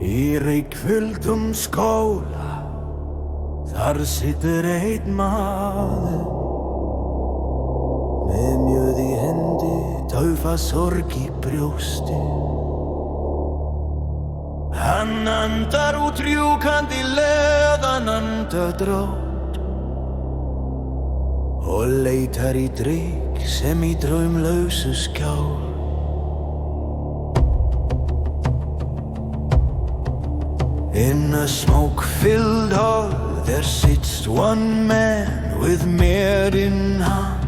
Í reykfylltum skóla, þar situr einn maður með mjöð í hendi, taufa sorg í brjósti. Hann andar út rjúkandi leðan andadrátt og leitar í drykk sem í draumlausu skjál. In a smoke-filled hall, there sits one man with mead in hand.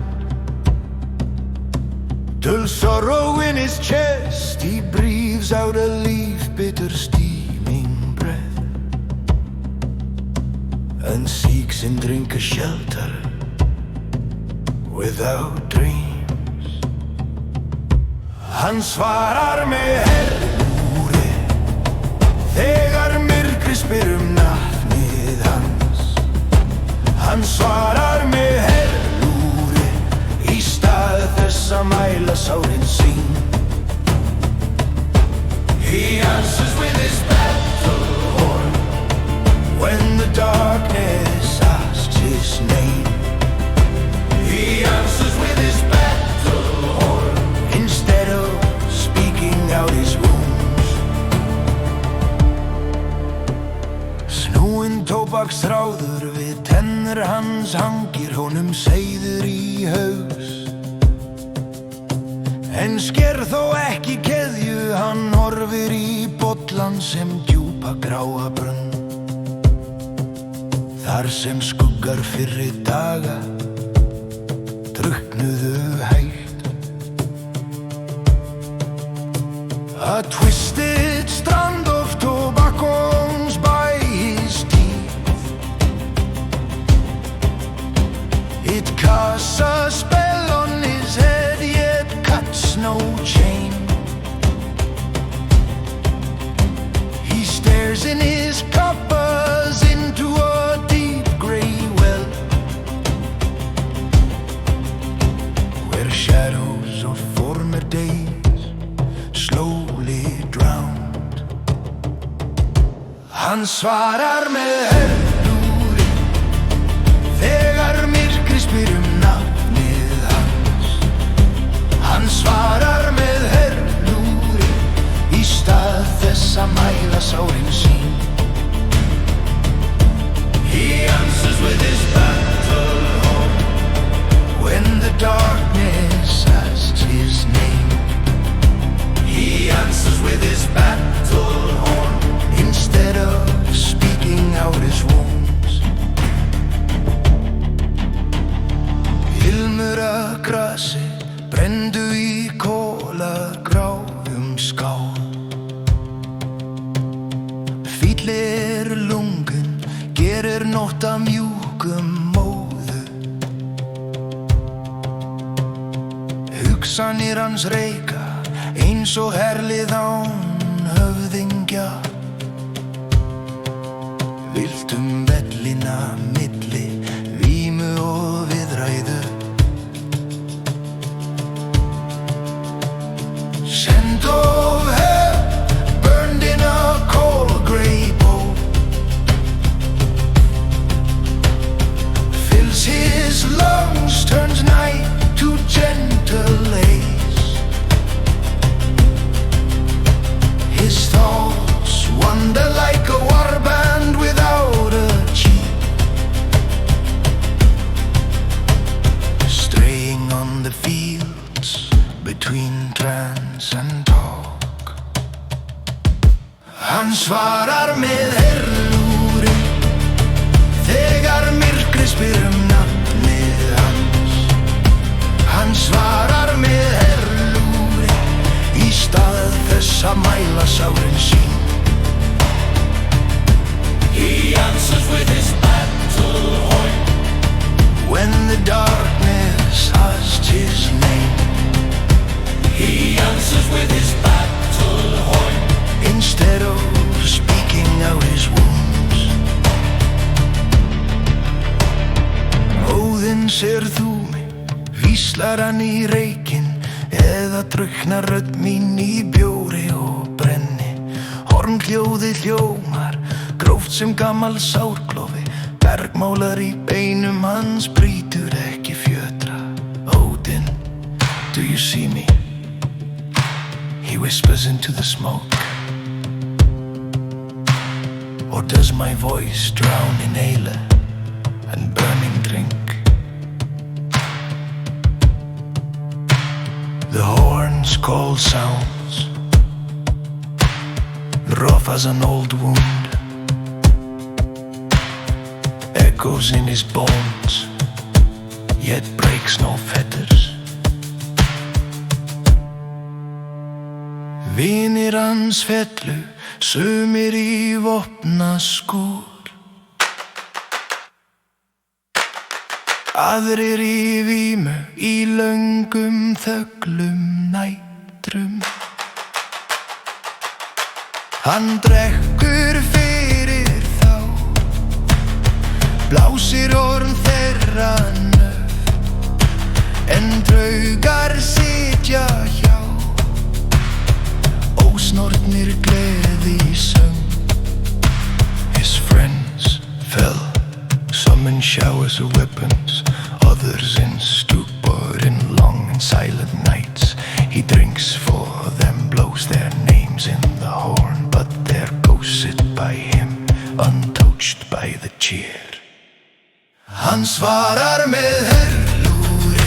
Dull sorrow in his chest, he breathes out a leaf-bitter steaming breath and seeks in drink a shelter without dreams. Hann svarar með herlúri þegar myrkrið spyr nafnið hans. Hann svarar með herlúri í stað þess að mæla sárin sín. He answers with his battle horn when the darkness asks his name. He answers with his battle horn instead of speaking out his wounds. Snúinn tóbaksþráður við tennur hans hangir honum seiður í haus. En sker þó ekki keðju, hann horfir í bollan sem djúpa gráa brunn. Þar sem skuggar fyrri daga drukknuðu hægt. A twisted strand of tobaccos by his teeth. It casts a spell on his head, yet cuts no chain. He stares in his coppers into a deep grey well, where shadows of former days slowly drowned. Hann svarar með herlúri þegar myrkrið spyr nafnið hans. Hann svarar með herlúri í stað þess að mæla sárin sín. He answers with his battle horn when the darkness asks his name. He answers with his battle horn instead of speaking out his wounds. Ilmur af grasi brenndu í kólagráum skál. Fýll lungun gerir nótt að mjúkum móðu. Hugsanir hans reika eins og herlið án höfðingja. Viltum vellina milli vímu og viðræðu. Scent of hair burned in a cold grey bowl fills his lungs, turns night to gentle lace. His thoughts wander like a warband without a chief, straying on the fields between trance and talk. Hann svarar með herlúri þegar myrkrið spyr nafnið hans. Hann svarar með herlúri í stað þess að mæla sárin sín. He answers with his battle horn when the darkness asks his name. He answers with his battle horn instead of speaking out his wounds. Óðinn, sér þú mig, víslar hann í reykinn eða drukknar rödd mín í bjóri og brenni. hornhljóðið hljómar, gróft sem gamall sárklofi, bergmálar í beinum hans, brýtur ekki fjötra. Odin, do you see me? He whispers into the smoke. Or does my voice drown in ale and burning drink? The horn's call sounds, rough as an old wound, echoes in his bones, yet breaks no fetters. Vinir hans fellu, sumir í vopnaskúr, aðrir í vímu, í löngum þöglum nætrum. Hann drekkur fyrir þá, blásir horn þeirra nöf, en draugar sitja hjá, ósnortnir gleði í söng. His friends fell, some in showers of weapons, others in stupor in long and silent nights. He drinks for them, blows their names in the horn, but their ghosts sit by him, untouched by the cheer. Hann svarar með herlúri,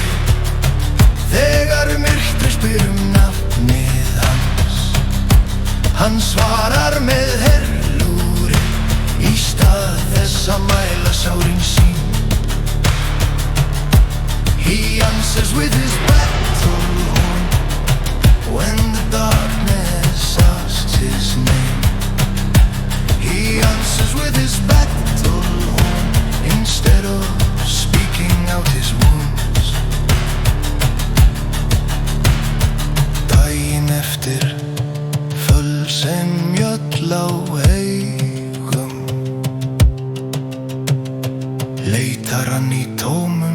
þegar myrkrið spyr nafnið hans. Hann svarar með herlúri, í stað þess að mæla sárin sín. He answers with his battle horn, when the darkness asks his name. He answers with his battle horn, instead of speaking out his wounds. Daginn eftir, full sem mjöll á heigum, leitar hann í tómum